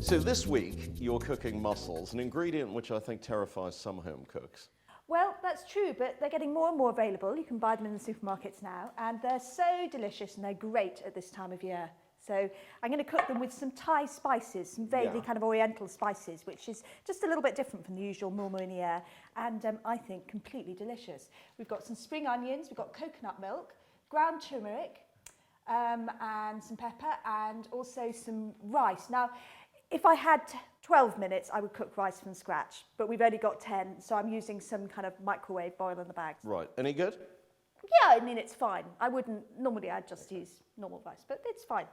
So this week, you're cooking mussels, an ingredient which I think terrifies some home cooks. Well, that's true, but they're getting more and more available. You can buy them in the supermarkets now, and they're so delicious and they're great at this time of year. So I'm going to cook them with some Thai spices, some vaguely kind of oriental spices, which is just a little bit different from the usual mouminiere, and I think completely delicious. We've got some spring onions, we've got coconut milk, ground turmeric, and some pepper, and also some rice. Now, if I had 12 minutes, I would cook rice from scratch, but we've only got 10, so I'm using some kind of microwave boil in the bags. Right. Any good? Yeah, I mean, it's fine. Normally I'd just use normal rice, but it's fine.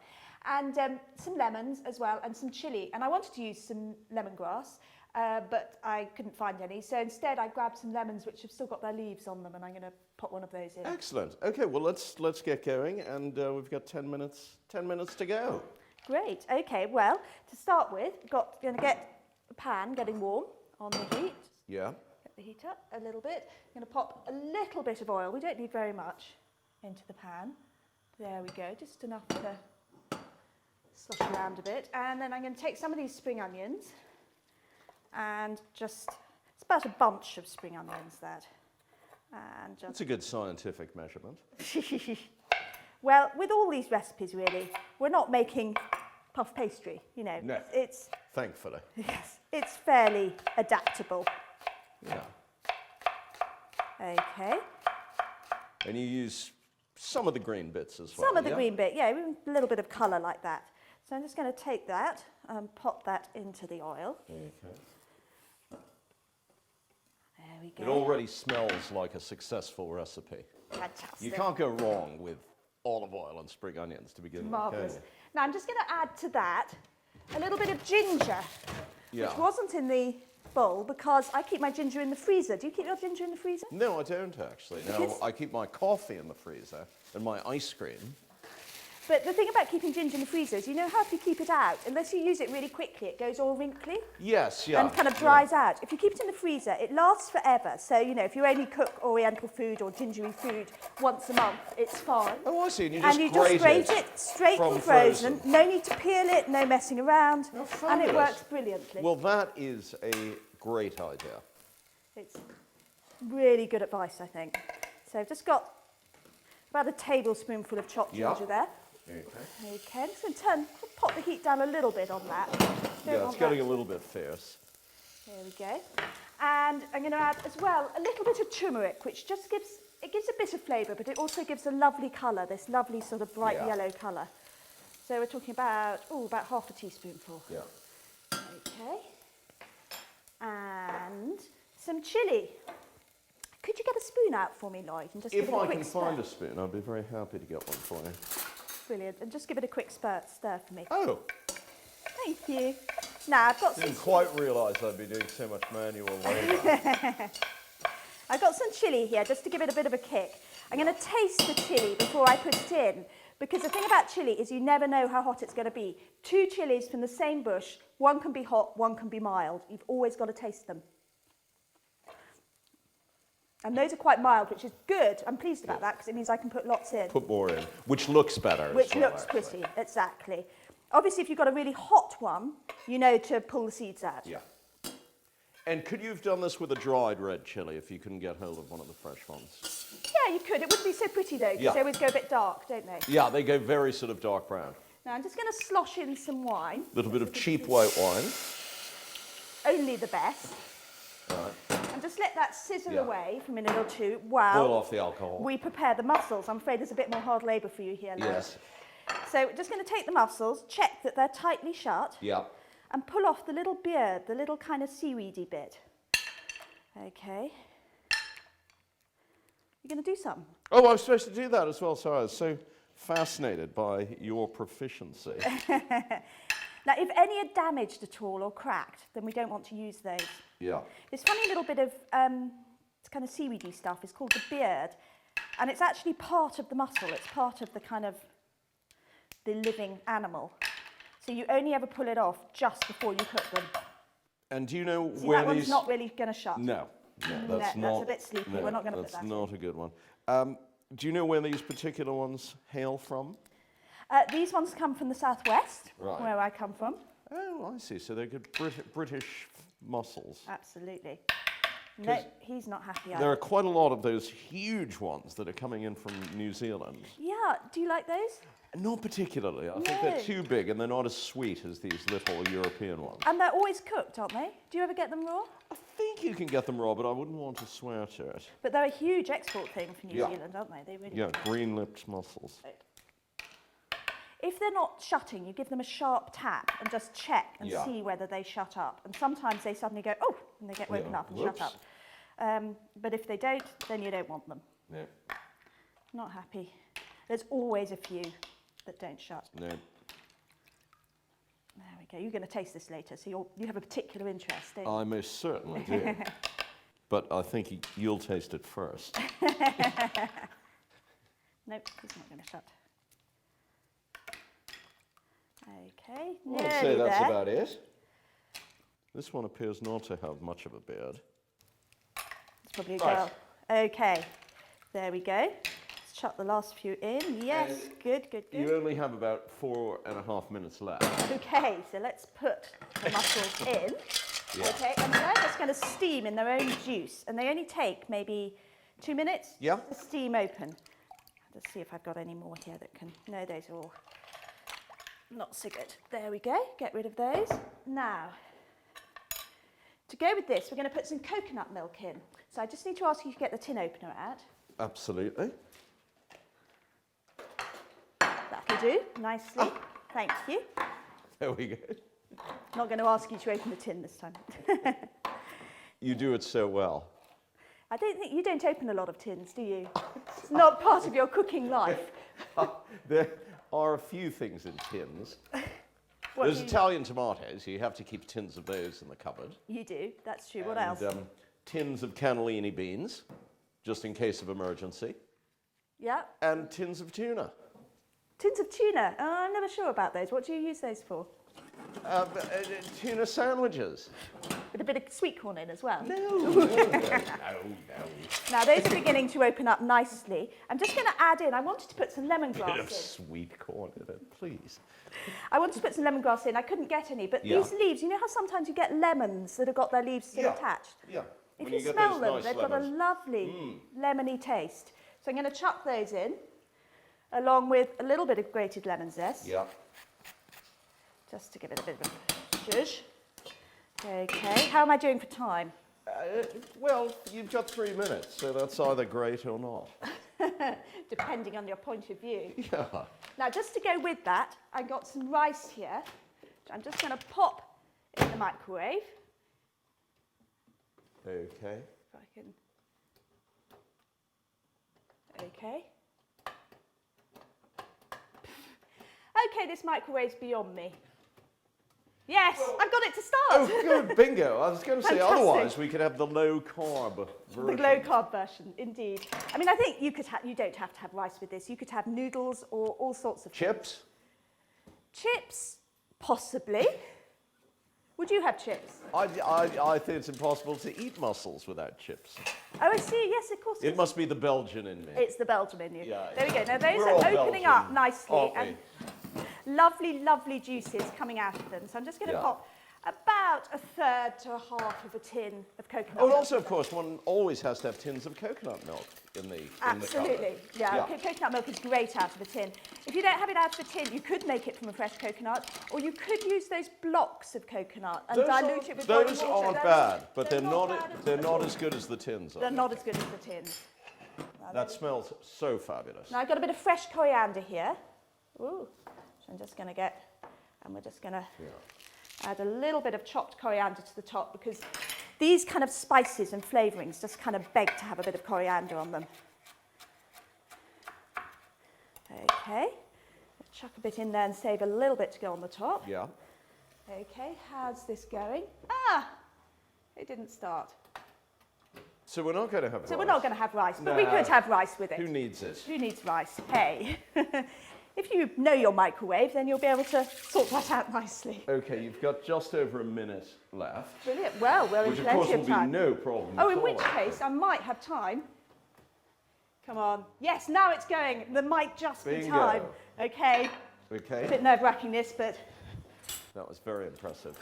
And some lemons as well, and some chilli. And I wanted to use some lemongrass, but I couldn't find any. So instead I grabbed some lemons which have still got their leaves on them, and I'm going to pop one of those in. Excellent. Okay, well, let's get going, and we've got 10 minutes to go. Great. Okay, well, to start with, going to get the pan getting warm on the heat. Yeah. Get the heat up a little bit. I'm going to pop a little bit of oil. We don't need very much into the pan. There we go, just enough to slosh around a bit. And then I'm going to take some of these spring onions and it's about a bunch of spring onions, that. And just... That's a good scientific measurement. Well, with all these recipes, really, we're not making puff pastry, you know. No. It's thankfully. Yes, it's fairly adaptable. Yeah. Okay. And you use some of the green bits as well. Some of the green bit, yeah, a little bit of colour like that. So I'm just going to take that and pop that into the oil. Okay. There we go. It already smells like a successful recipe. Fantastic. You can't go wrong with olive oil and spring onions to begin with. Marvellous. Now I'm just going to add to that a little bit of ginger, which wasn't in the bowl because I keep my ginger in the freezer. Do you keep your ginger in the freezer? No, I don't actually. No, I keep my coffee in the freezer and my ice cream. But the thing about keeping ginger in the freezer is, you know how if you keep it out, unless you use it really quickly, it goes all wrinkly? Yes, yeah. And kind of dries out. If you keep it in the freezer, it lasts forever. So, you know, if you only cook oriental food or gingery food once a month, it's fine. Oh, I see. And you just grate it straight from frozen. No need to peel it, no messing around. Oh, and it works brilliantly. Well, that is a great idea. It's really good advice, I think. So I've just got about a tablespoonful of chopped ginger there. Okay, I'm just going to pop the heat down a little bit on that. Yeah, it's getting a little bit fierce. There we go. And I'm going to add as well a little bit of turmeric, which just gives a bit of flavour, but it also gives a lovely colour, this lovely sort of bright yellow colour. So we're talking about half a teaspoonful. Yeah. Okay. And some chilli. Could you get a spoon out for me, Loyd, and just give it a quick stir? If I can find a spoon, I'd be very happy to get one for you. Brilliant. And just give it a quick stir for me. Oh. Thank you. Now, I've got Didn't quite realise I'd be doing so much manual labour. I've got some chilli here, just to give it a bit of a kick. I'm going to taste the chilli before I put it in, because the thing about chilli is you never know how hot it's going to be. 2 chillies from the same bush, one can be hot, one can be mild. You've always got to taste them. And those are quite mild, which is good. I'm pleased about that, because it means I can put lots in. Put more in, which looks better. Which looks pretty, exactly. Obviously, if you've got a really hot one, you know to pull the seeds out. Yeah. And could you have done this with a dried red chilli if you couldn't get hold of one of the fresh ones? Yeah, you could. It wouldn't be so pretty, though, because they always go a bit dark, don't they? Yeah, they go very sort of dark brown. Now, I'm just going to slosh in some wine. A little bit of cheap white wine. Only the best. Right. And just let that sizzle away for a minute or two while boil off the alcohol. We prepare the mussels. I'm afraid there's a bit more hard labour for you here, Loyd. Yes. So we're just going to take the mussels, check that they're tightly shut, and pull off the little beard, the little kind of seaweedy bit. Okay. You're going to do something? Oh, I was supposed to do that as well. Sorry, I was so fascinated by your proficiency. Now, if any are damaged at all or cracked, then we don't want to use those. Yeah. This funny little bit of it's kind of seaweedy stuff is called the beard, and it's actually part of the mussel. It's part of the kind of the living animal. So you only ever pull it off just before you cook them. And do you know See, where that these... one's not really going to shut. No, that's that's a bit sleepy. We're not going to put that in. That's not a good one. Do you know where these particular ones hail from? These ones come from the southwest, Right. where I come from. Oh, I see. So they're good British mussels. Absolutely. No, he's not happy either. There are quite a lot of those huge ones that are coming in from New Zealand. Yeah, do you like those? Not particularly. I think they're too big and they're not as sweet as these little European ones. And they're always cooked, aren't they? Do you ever get them raw? I think you can get them raw, but I wouldn't want to swear to it. But they're a huge export thing for New Zealand, aren't they? They really Yeah, green-lipped mussels. If they're not shutting, you give them a sharp tap and just check and see whether they shut up. And sometimes they suddenly go, oh, and they get woken up and shut up. But if they don't, then you don't want them. No. Not happy. There's always a few that don't shut. No. There we go. You're going to taste this later, so you have a particular interest, don't you? I most certainly do. But I think you'll taste it first. Nope, he's not going to shut. Okay, Well, nearly I'd say that's there. about it. This one appears not to have much of a beard. It's probably a girl. Okay, there we go. Let's chuck the last few in. Yes, good, good, good. You only have about 4.5 minutes left. Okay, so let's put the mussels in. Okay, and they're just going to steam in their own juice, and they only take maybe 2 minutes to steam open. Let's see if I've got any more here that can. No, those are all not so good. There we go. Get rid of those. Now, to go with this, we're going to put some coconut milk in. So I just need to ask you to get the tin opener out. Absolutely. That'll do nicely. Thank you. There we go. Not going to ask you to open the tin this time. You do it so well. I don't think you don't open a lot of tins, do you? It's not part of your cooking life. There are a few things in tins. What There's Italian tomatoes. You have to keep tins of those in the cupboard. You do, that's true. What else? Tins of cannellini beans, just in case of emergency. Yeah. And tins of tuna. Tins of tuna. Oh, I'm never sure about those. What do you use those for? Tuna sandwiches. With a bit of sweet corn in as well. No. Now those are beginning to open up nicely. I'm just going to add in, I wanted to put some Bit of lemongrass in. sweet corn in it, please. I wanted to put some lemongrass in. I couldn't get any, but these leaves, you know how sometimes you get lemons that have got their leaves still attached? Yeah. If When you get smell those them, nice they've got a lemons. lovely lemony taste. So I'm going to chuck those in, along with a little bit of grated lemon zest. Yeah. Just to give it a bit of a zhuzh. Okay, how am I doing for time? Well, you've got 3 minutes, so that's either great or not. Depending on your point of view. Yeah. Now, just to go with that, I've got some rice here, which I'm just going to pop in the microwave. Okay. If I can. Okay. Okay, this microwave's beyond me. Yes, I've got it to start. Oh, good, bingo. I was going to say, Fantastic. otherwise we could have the low-carb version. The low-carb version, indeed. I mean, I think you don't have to have rice with this. You could have noodles or all sorts of Chips? Chips, possibly. Would you have chips? I think it's impossible to eat mussels without chips. Oh, I see. Yes, of course. It must be the Belgian in me. It's the Belgian in you. Yeah, There we go. Now, those We're are all opening Belgian, up nicely. aren't we? And lovely, lovely juices coming out of them. So I'm just going to pop about a third to a half of a tin of coconut Oh, and milk. also, of course, one always has to have tins of coconut milk in the Absolutely. cupboard. Coconut milk is great out of a tin. If you don't have it out of a tin, you could make it from a fresh coconut, or you could use those blocks of coconut and dilute it with boiling Those water. aren't bad, but they're not not bad they're at not all. as good as the tins are. They're not as good as the tins. That smells so fabulous. Now I've got a bit of fresh coriander here. Ooh. So I'm just going to get, and we're just going to add a little bit of chopped coriander to the top, because these kind of spices and flavourings just kind of beg to have a bit of coriander on them. Okay, chuck a bit in there and save a little bit to go on the top. Yeah. Okay, how's this going? Ah, it didn't start. So we're not going to have rice. So we're not going to have rice, but we could have rice with it. Who needs it? Who needs rice? Hey. If you know your microwave, then you'll be able to sort that out nicely. Okay, you've got just over a minute left. Brilliant. Well, we're in Which, of course, plenty will of be time. no problem Oh, at in all. which case, I might have time. Come on. Yes, now it's going. There might just be Bingo. time. Okay. A Okay. bit nerve-wracking this, but That was very impressive.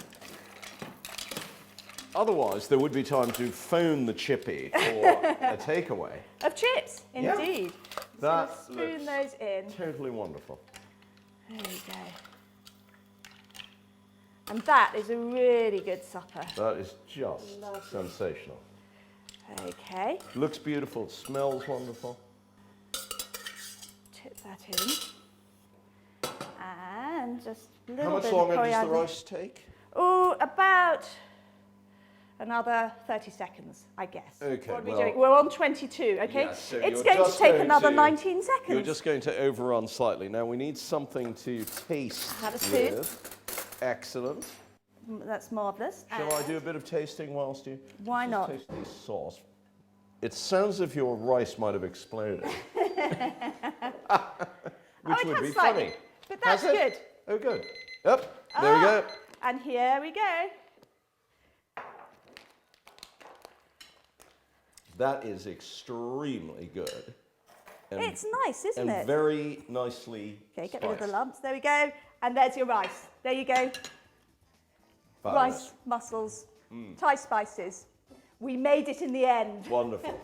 Otherwise, there would be time to phone the chippy for a takeaway. Of chips, Yeah. indeed. That So spoon those in. totally wonderful. There we go. And that is a really good supper. That is just Lovely. sensational. Okay, Looks beautiful, smells wonderful. tip that in. And just a little How much bit of longer does the coriander. rice take? Oh, about another 30 seconds, I guess. Okay, What are we well- doing? We're on 22, okay? Yeah, so it's you're going to just take going another to- 19 seconds. You're just going to overrun slightly. Now we need something to taste Have a spoon. with. Excellent. That's marvellous. Shall I do a bit of tasting whilst you Why just not? taste the sauce? It sounds as if your rice might have exploded. Which it would has be slightly, funny. but that's Has it? good. Oh, good. Yep, there we go. And here we go. That is extremely good. And, It's nice, isn't and it? very nicely Okay, get rid of the spiced. lumps. There we go. And there's your rice. There you go. Fabulous. Rice, mussels, Thai spices. We made it in the end. Wonderful.